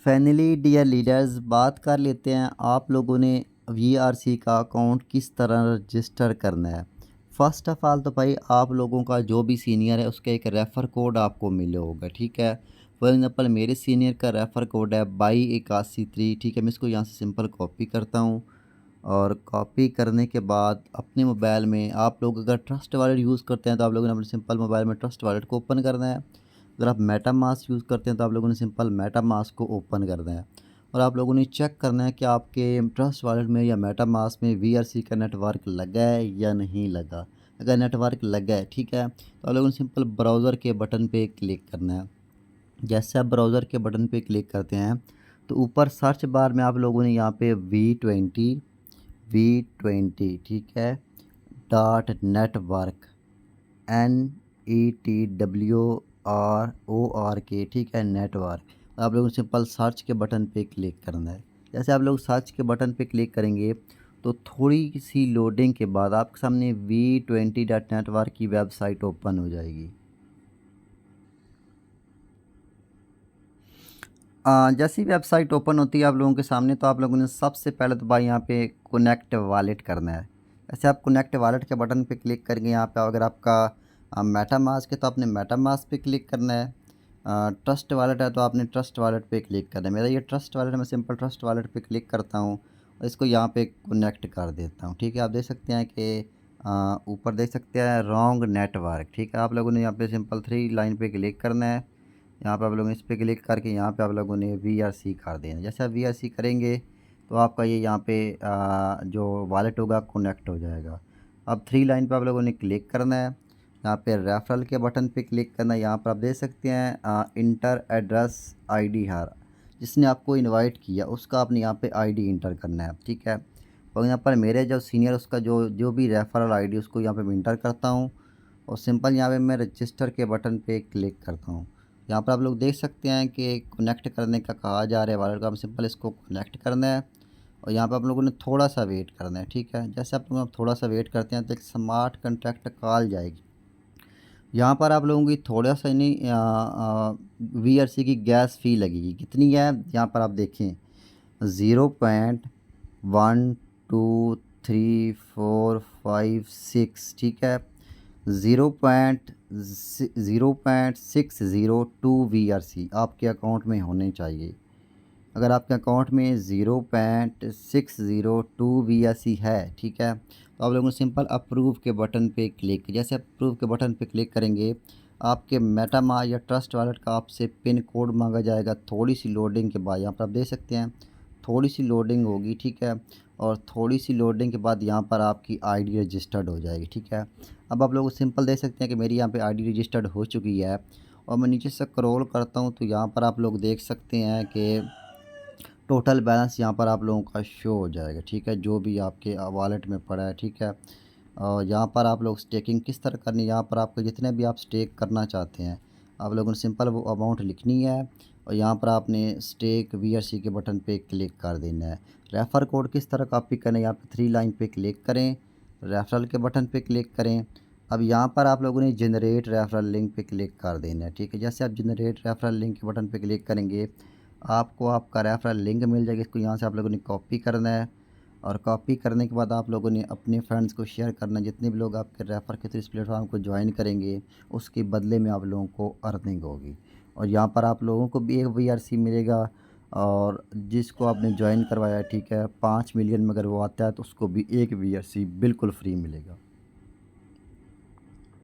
Finally dear leaders, बात कर लेते हैं आप लोगों ने वीआरसी का अकाउंट किस तरह रजिस्टर करना है। फ़र्स्ट ऑफ़ ऑल तो भाई आप लोगों का जो भी सीनियर है उसका एक रेफ़र कोड आपको मिला होगा, ठीक है। फॉर एग्ज़ाम्पल मेरे सीनियर का रेफ़र कोड है 2281 ठीक है। मैं इसको यहाँ से सिंपल कॉपी करता हूँ और कॉपी करने के बाद अपने मोबाइल में आप लोग अगर ट्रस्ट वॉलेट यूज़ करते हैं तो आप लोगों ने अपने सिंपल मोबाइल में ट्रस्ट वॉलेट को ओपन करना है। अगर आप मेटामास्क यूज़ करते हैं तो आप लोगों ने सिंपल मेटामास्क को ओपन करना है और आप लोगों ने चेक करना है कि आपके ट्रस्ट वॉलेट में या मेटामास्क में वीआरसी का नेटवर्क लगा है या नहीं लगा। अगर नेटवर्क लगा है, ठीक है, तो आप लोगों ने सिंपल ब्राउज़र के बटन पे क्लिक करना है। जैसे आप ब्राउज़र के बटन पे क्लिक करते हैं तो ऊपर सर्च बार में आप लोगों ने यहाँ पे वी ट्वेंटी ठीक है डॉट नेटवर्क NETWORK ठीक है नेटवर्क। आप लोगों को सिंपल सर्च के बटन पे क्लिक करना है। जैसे आप लोग सर्च के बटन पे क्लिक करेंगे तो थोड़ी सी लोडिंग के बाद आपके सामने V20.network की वेबसाइट ओपन हो जाएगी। जैसी वेबसाइट ओपन होती है आप लोगों के सामने तो आप लोगों ने सबसे पहले तो भाई यहाँ पे कनेक्ट वॉलेट करना है। ऐसे आप कनेक्ट वॉलेट के बटन पे क्लिक करेंगे। यहाँ पे अगर आपका मेटामास्क है तो आपने मेटामास्क पे क्लिक करना है। ट्रस्ट वॉलेट है तो आपने ट्रस्ट वॉलेट पे क्लिक करना है। मेरा ये ट्रस्ट वॉलेट है, मैं सिंपल ट्रस्ट वॉलेट पे क्लिक करता हूँ और इसको यहाँ पे कनेक्ट कर देता हूँ, ठीक है। आप देख सकते हैं कि ऊपर देख सकते हैं रॉन्ग नेटवर्क, ठीक है। आप लोगों ने यहाँ पे सिंपल 3 लाइन पे क्लिक करना है। यहाँ पे आप लोगों ने इस पे क्लिक करके यहाँ पे आप लोगों ने वीआरसी कर देना। जैसे आप वीआरसी करेंगे तो आपका ये यहाँ पे जो वॉलेट होगा कनेक्ट हो जाएगा। अब 3 लाइन पे आप लोगों ने क्लिक करना है। यहाँ पे रेफरल के बटन पे क्लिक करना है। यहाँ पर आप देख सकते हैं इंटर एड्रेस आईडी हर, जिसने आपको इनवाइट किया उसका आपने यहाँ पे आईडी इंटर करना है, ठीक है। और यहाँ पर मेरे जो सीनियर उसका जो जो भी रेफरल आईडी उसको यहाँ पे मैं इंटर करता हूँ और सिंपल यहाँ पे मैं रजिस्टर के बटन पे क्लिक करता हूँ। यहाँ पर आप लोग देख सकते हैं कि कनेक्ट करने का कहा जा रहा है वॉलेट का। हम सिंपल इसको कनेक्ट करना है और यहाँ पे आप लोगों ने थोड़ा सा वेट करना है, ठीक है। जैसे आप लोग थोड़ा सा वेट करते हैं तो एक स्मार्ट कॉन्ट्रैक्ट कॉल जाएगी। यहाँ पर आप लोगों की थोड़ा सा नहीं वीआरसी की गैस फ़ी लगेगी। कितनी है यहाँ पर आप देखें 0.123456 ठीक है। 0.602 वीआरसी आपके अकाउंट में होने चाहिए। अगर आपके अकाउंट में 0.602 वीआरसी है, ठीक है, तो आप लोगों ने सिंपल अप्रूव के बटन पे क्लिक, जैसे अप्रूव के बटन पे क्लिक करेंगे आपके मेटामा या ट्रस्ट वॉलेट का आपसे पिन कोड मांगा जाएगा। थोड़ी सी लोडिंग के बाद यहाँ पर आप देख सकते हैं थोड़ी सी लोडिंग होगी, ठीक है। और थोड़ी सी लोडिंग के बाद यहाँ पर आपकी आईडी रजिस्टर्ड हो जाएगी, ठीक है। अब आप लोग सिंपल देख सकते हैं कि मेरी यहाँ पे आईडी रजिस्टर्ड हो चुकी है और मैं नीचे से स्क्रॉल करता हूँ तो यहाँ पर आप लोग देख सकते हैं कि टोटल बैलेंस यहाँ पर आप लोगों का शो हो जाएगा, ठीक है, जो भी आपके वॉलेट में पड़ा है, ठीक है। और यहाँ पर आप लोग स्टेकिंग किस तरह करनी है, यहाँ पर आपको जितने भी आप स्टेक करना चाहते हैं आप लोगों ने सिंपल वो अमाउंट लिखनी है और यहाँ पर आपने स्टेक वीआरसी के बटन पे क्लिक कर देना है। रेफ़र कोड किस तरह कॉपी करें, यहाँ पे 3 लाइन पे क्लिक करें, रेफरल के बटन पे क्लिक करें। अब यहाँ पर आप लोगों ने जनरेट रेफरल लिंक पे क्लिक कर देना है, ठीक है। जैसे आप जनरेट रेफरल लिंक के बटन पे क्लिक करेंगे आपको आपका रेफरल लिंक मिल जाएगा। इसको यहाँ से आप लोगों ने कॉपी करना है और कॉपी करने के बाद आप लोगों ने अपने फ्रेंड्स को शेयर करना है। जितने भी लोग आपके रेफ़र के थ्रू इस प्लेटफॉर्म को ज्वाइन करेंगे उसके बदले में आप लोगों को अर्निंग होगी और यहाँ पर आप लोगों को भी एक वीआरसी मिलेगा और जिसको आपने ज्वाइन करवाया है, ठीक है, 5 मिलियन में अगर वो आता है तो उसको भी एक वीआरसी बिल्कुल फ्री मिलेगा।